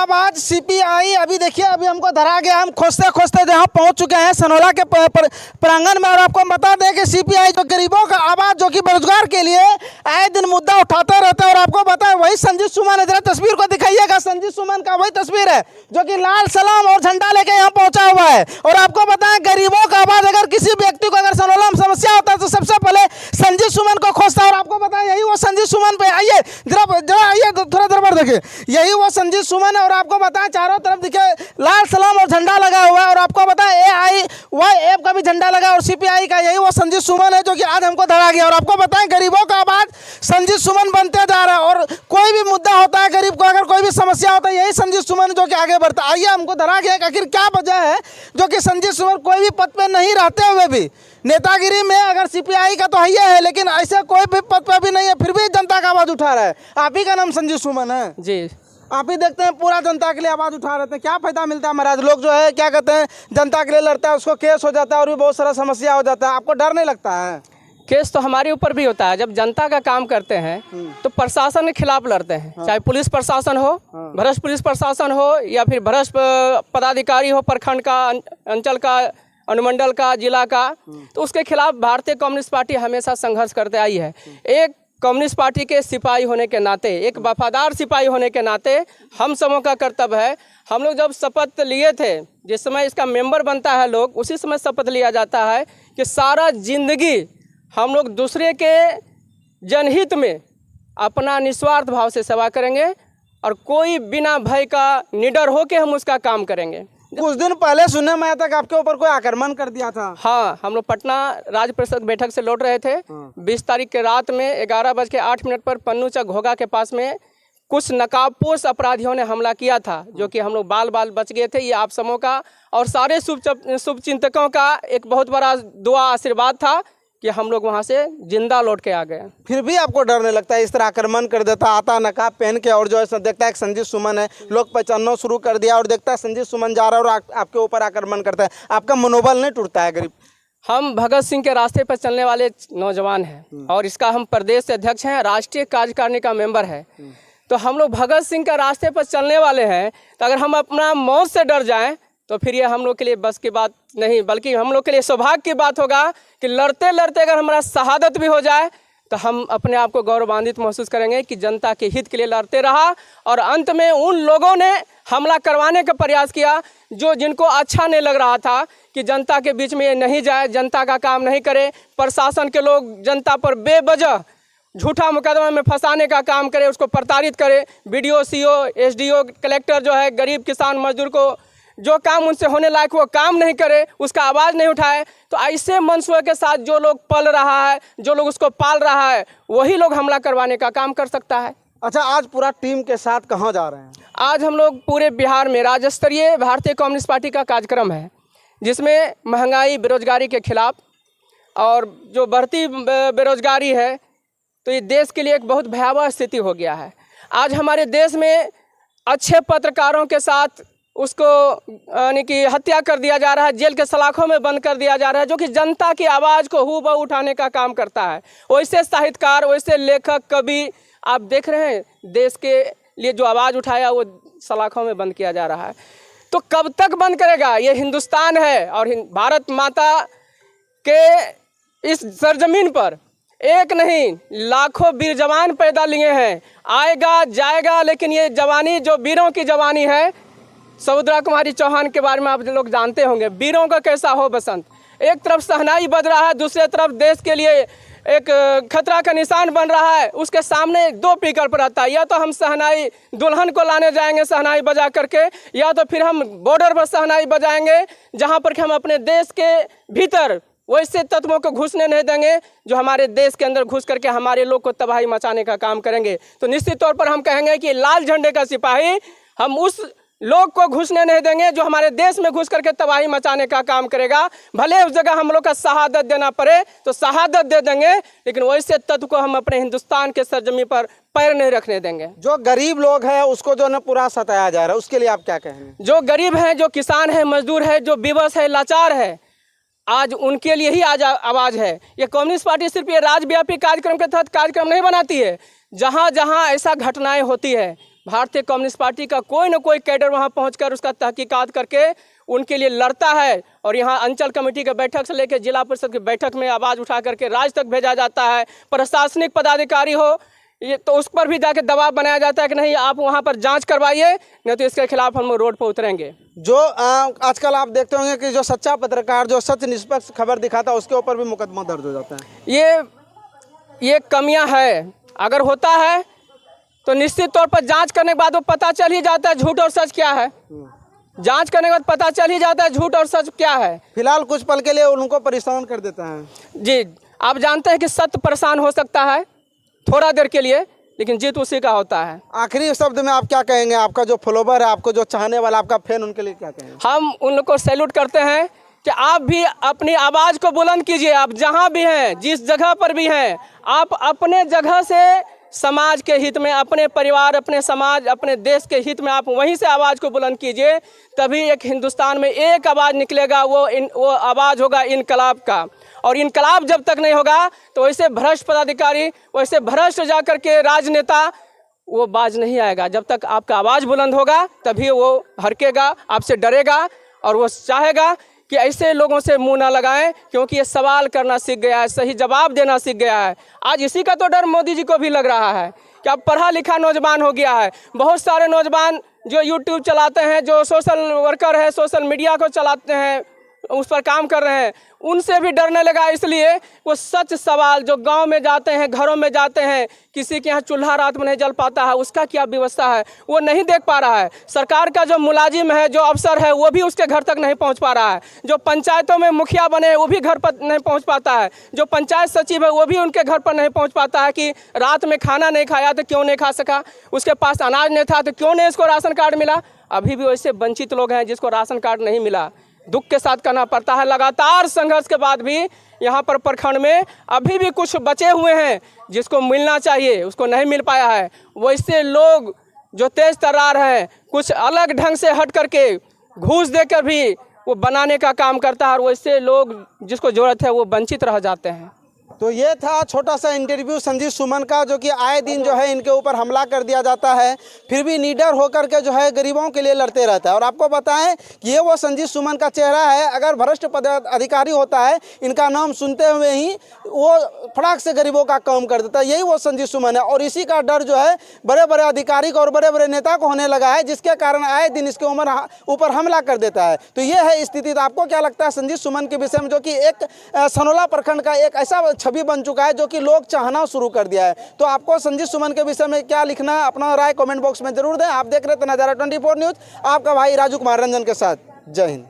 आवाज सीपीआई। अभी देखिए, अभी हमको धरा गया, हम खोजते खोजते यहाँ पहुँच चुके हैं सनोला के प्रांगण में। और आपको बता दें कि सीपीआई जो गरीबों का आवाज़, जो कि बेरोजगार के लिए आए दिन मुद्दा उठाते रहते हैं। और आपको बताएं, वही संजीव सुमन है, जरा तस्वीर को दिखाइएगा। संजीव सुमन का वही तस्वीर है जो कि लाल सलाम और झंडा लेके यहाँ पहुँचा हुआ है। और आपको बताएं, गरीबों का आवाज़, अगर किसी व्यक्ति को अगर सनोला में समस्या होता है तो सबसे पहले संजीव सुमन को खोजता है। और आपको बताएं, यही वो संजीव सुमन पे, आइए जरा आइए थोड़ा देर पर देखिए, यही वो संजीव सुमन है। और आपको बताएं, चारों तरफ देखिए लाल सलाम और झंडा लगा हुआ है। और आपको बताएं, AIYF का भी झंडा लगा और सीपीआई का, यही वो संजीव सुमन है जो कि आज हमको धरा गया। और आपको बताएं, गरीबों का आवाज संजीव सुमन बनते जा रहा है। और कोई भी मुद्दा होता है गरीब को, अगर कोई भी समस्या होता है, यही संजीव सुमन जो कि आगे बढ़ता है। आइए, हमको धरा गया कि आखिर क्या वजह है जो कि संजीव सुमन कोई भी पद पे नहीं रहते हुए भी, नेतागिरी में अगर सीपीआई का तो है, लेकिन ऐसे कोई भी पद पे भी नहीं है, फिर भी जनता का आवाज उठा रहा है। आप ही का नाम संजीव सुमन है जी। आप ही देखते हैं, पूरा जनता के लिए आवाज़ उठा रहे थे। क्या फायदा मिलता है महाराज? लोग जो है क्या कहते हैं, जनता के लिए लड़ता है, उसको केस हो जाता है और भी बहुत सारा समस्या हो जाता है। आपको डर नहीं लगता है? केस तो हमारे ऊपर भी होता है। जब जनता का काम करते हैं तो प्रशासन के खिलाफ लड़ते हैं, चाहे पुलिस प्रशासन हो, भ्रष्ट पुलिस प्रशासन हो, या फिर भ्रष्ट पदाधिकारी हो, प्रखंड का, अंचल का, अनुमंडल का, जिला का, तो उसके खिलाफ भारतीय कम्युनिस्ट पार्टी हमेशा संघर्ष करते आई है। एक कम्युनिस्ट पार्टी के सिपाही होने के नाते, एक वफादार सिपाही होने के नाते हम सबों का कर्तव्य है। हम लोग जब शपथ लिए थे, जिस समय इसका मेंबर बनता है लोग, उसी समय शपथ लिया जाता है कि सारा जिंदगी हम लोग दूसरे के जनहित में अपना निस्वार्थ भाव से सेवा करेंगे और कोई बिना भय का निडर होकर हम उसका काम करेंगे। कुछ दिन पहले सुनने में आया था कि आपके ऊपर कोई आक्रमण कर दिया था। हाँ, हम लोग पटना राज्य परिषद बैठक से लौट रहे थे। 20 तारीख के रात में 11:08 पर पन्नू चक घोगा के पास में कुछ नकाबपोश अपराधियों ने हमला किया था, जो कि हम लोग बाल बच गए थे। ये आप सबों का और सारे शुभ चिंतकों का एक बहुत बड़ा दुआ आशीर्वाद था कि हम लोग वहाँ से जिंदा लौट के आ गए। फिर भी आपको डर नहीं लगता? इस तरह आक्रमण कर देता, आता नकाब पहन के, और जो है देखता है एक संजीव सुमन है, लोग पहचानना शुरू कर दिया, और देखता है संजीव सुमन जा रहा है और आपके ऊपर आक्रमण करता है। आपका मनोबल नहीं टूटता है? गरीब, हम भगत सिंह के रास्ते पर चलने वाले नौजवान हैं और इसका हम प्रदेश अध्यक्ष हैं, राष्ट्रीय कार्यकारिणी का मेंबर है। तो हम लोग भगत सिंह के रास्ते पर चलने वाले हैं, तो अगर हम अपना मौत से डर जाएं तो फिर ये हम लोग के लिए बस की बात नहीं, बल्कि हम लोग के लिए सौभाग्य की बात होगा कि लड़ते लड़ते अगर हमारा शहादत भी हो जाए तो हम अपने आप को गौरवान्वित महसूस करेंगे कि जनता के हित के लिए लड़ते रहा। और अंत में उन लोगों ने हमला करवाने का प्रयास किया जिनको अच्छा नहीं लग रहा था कि जनता के बीच में ये नहीं जाए, जनता का काम नहीं करे, प्रशासन के लोग जनता पर बेवजह झूठा मुकदमा में फंसाने का काम करे, उसको प्रताड़ित करे। BDO, CO, SDO, कलेक्टर जो है गरीब किसान मजदूर को जो काम उनसे होने लायक वो काम नहीं करे, उसका आवाज़ नहीं उठाए, तो ऐसे मनसूबे के साथ जो लोग पल रहा है, जो लोग उसको पाल रहा है, वही लोग हमला करवाने का काम कर सकता है। अच्छा, आज पूरा टीम के साथ कहाँ जा रहे हैं? आज हम लोग पूरे बिहार में राज्य स्तरीय भारतीय कम्युनिस्ट पार्टी का कार्यक्रम है, जिसमें महंगाई, बेरोजगारी के खिलाफ, और जो बढ़ती बेरोजगारी है तो ये देश के लिए एक बहुत भयावह स्थिति हो गया है। आज हमारे देश में अच्छे पत्रकारों के साथ उसको यानी कि हत्या कर दिया जा रहा है, जेल के सलाखों में बंद कर दिया जा रहा है, जो कि जनता की आवाज़ को हूबहू उठाने का काम करता है। वैसे साहित्यकार, वैसे लेखक, कवि आप देख रहे हैं, देश के लिए जो आवाज़ उठाया वो सलाखों में बंद किया जा रहा है। तो कब तक बंद करेगा? ये हिंदुस्तान है और भारत माता के इस सरजमीन पर एक नहीं लाखों वीर जवान पैदा लिए हैं। आएगा जाएगा, लेकिन ये जवानी जो वीरों की जवानी है, सुभद्रा कुमारी चौहान के बारे में आप लोग जानते होंगे, वीरों का कैसा हो बसंत। एक तरफ शहनाई बज रहा है, दूसरे तरफ देश के लिए एक खतरा का निशान बन रहा है। उसके सामने दो विकल्प रहता है, या तो हम शहनाई दुल्हन को लाने जाएंगे शहनाई बजा करके, या तो फिर हम बॉर्डर पर शहनाई बजाएंगे, जहां पर कि हम अपने देश के भीतर वैसे तत्वों को घुसने नहीं देंगे जो हमारे देश के अंदर घुस करके हमारे लोग को तबाही मचाने का काम करेंगे। तो निश्चित तौर पर हम कहेंगे कि लाल झंडे का सिपाही हम उस लोग को घुसने नहीं देंगे जो हमारे देश में घुस करके तबाही मचाने का काम करेगा। भले उस जगह हम लोग का शहादत देना पड़े तो शहादत दे देंगे, लेकिन वैसे तत्व को हम अपने हिंदुस्तान के सरजमी पर पैर नहीं रखने देंगे। जो गरीब लोग हैं उसको जो है पूरा सताया जा रहा है, उसके लिए आप क्या कहेंगे? जो गरीब हैं, जो किसान है, मजदूर है, जो विवश है, लाचार है, आज उनके लिए ही आज आवाज़ है। ये कम्युनिस्ट पार्टी सिर्फ ये राज्यव्यापी कार्यक्रम के तहत कार्यक्रम नहीं बनाती है। जहाँ जहाँ ऐसा घटनाएं होती है, भारतीय कम्युनिस्ट पार्टी का कोई ना कोई कैडर वहाँ पहुंचकर उसका तहकीकात करके उनके लिए लड़ता है। और यहाँ अंचल कमेटी के बैठक से लेकर जिला परिषद की बैठक में आवाज़ उठा करके राज्य तक भेजा जाता है। प्रशासनिक पदाधिकारी हो ये तो उस पर भी जाके दबाव बनाया जाता है कि नहीं आप वहाँ पर जांच करवाइए, नहीं तो इसके खिलाफ हम रोड पर उतरेंगे। जो आजकल आप देखते होंगे कि जो सच्चा पत्रकार जो सच निष्पक्ष खबर दिखाता है उसके ऊपर भी मुकदमा दर्ज हो जाता है। ये कमियां है। अगर होता है तो निश्चित तौर पर जांच करने के बाद वो पता चल ही जाता है झूठ और सच क्या है। जांच करने के बाद पता चल ही जाता है झूठ और सच क्या है। फिलहाल कुछ पल के लिए उनको परेशान कर देता है। जी, आप जानते हैं कि सत्य परेशान हो सकता है थोड़ा देर के लिए, लेकिन जीत उसी का होता है। आखिरी शब्द में आप क्या कहेंगे, आपका जो फॉलोवर है, आपको जो चाहने वाला, आपका फैन, उनके लिए क्या कहेंगे? हम उन लोग को सैल्यूट करते हैं कि आप भी अपनी आवाज़ को बुलंद कीजिए। आप जहाँ भी हैं, जिस जगह पर भी हैं, आप अपने जगह से समाज के हित में, अपने परिवार, अपने समाज, अपने देश के हित में आप वहीं से आवाज़ को बुलंद कीजिए। तभी एक हिंदुस्तान में एक आवाज़ निकलेगा, वो आवाज़ होगा इनकलाब का। और इनकलाब जब तक नहीं होगा तो वैसे भ्रष्ट पदाधिकारी, वैसे भ्रष्ट जाकर के राजनेता वो बाज नहीं आएगा। जब तक आपका आवाज़ बुलंद होगा तभी वो हरकेगा, आपसे डरेगा और वो चाहेगा कि ऐसे लोगों से मुंह ना लगाएं, क्योंकि ये सवाल करना सीख गया है, सही जवाब देना सीख गया है। आज इसी का तो डर मोदी जी को भी लग रहा है कि अब पढ़ा लिखा नौजवान हो गया है। बहुत सारे नौजवान जो यूट्यूब चलाते हैं, जो सोशल वर्कर है, सोशल मीडिया को चलाते हैं, उस पर काम कर रहे हैं, उनसे भी डरने लगा। इसलिए वो सच सवाल जो गांव में जाते हैं, घरों में जाते हैं, किसी के यहाँ चूल्हा रात में नहीं जल पाता है, उसका क्या व्यवस्था है वो नहीं देख पा रहा है। सरकार का जो मुलाजिम है, जो अफसर है, वो भी उसके घर तक नहीं पहुंच पा रहा है। जो पंचायतों में मुखिया बने वो भी घर पर नहीं पहुंच पाता है। जो पंचायत सचिव है वो भी उनके घर पर नहीं पहुँच पाता है कि रात में खाना नहीं खाया तो क्यों नहीं खा सका, उसके पास अनाज नहीं था तो क्यों नहीं इसको राशन कार्ड मिला। अभी भी वैसे वंचित लोग हैं जिसको राशन कार्ड नहीं मिला। दुख के साथ कहना पड़ता है, लगातार संघर्ष के बाद भी यहाँ पर प्रखंड में अभी भी कुछ बचे हुए हैं जिसको मिलना चाहिए, उसको नहीं मिल पाया है। वैसे लोग जो तेज तर्रार हैं, कुछ अलग ढंग से हट करके घूस देकर भी वो बनाने का काम करता है, और वैसे लोग जिसको ज़रूरत है वो वंचित रह जाते हैं। तो ये था छोटा सा इंटरव्यू संजीव सुमन का, जो कि आए दिन जो है इनके ऊपर हमला कर दिया जाता है, फिर भी निडर होकर के जो है गरीबों के लिए लड़ते रहता है। और आपको बताएं कि ये वो संजीव सुमन का चेहरा है। अगर भ्रष्ट पदाधिकारी होता है, इनका नाम सुनते हुए ही वो फटाक से गरीबों का काम कर देता है। यही वो संजीव सुमन है, और इसी का डर जो है बड़े बड़े अधिकारी को और बड़े बड़े नेता को होने लगा है, जिसके कारण आए दिन इसके ऊपर हमला कर देता है। तो ये है स्थिति। तो आपको क्या लगता है संजीव सुमन के विषय में, जो कि एक सनोला प्रखंड का एक ऐसा छवि बन चुका है जो कि लोग चाहना शुरू कर दिया है। तो आपको संजीव सुमन के विषय में क्या लिखना, अपना राय कमेंट बॉक्स में जरूर दें। आप देख रहे थे नज़ारा 24 न्यूज़, आपका भाई राजू कुमार रंजन के साथ। जय हिंद।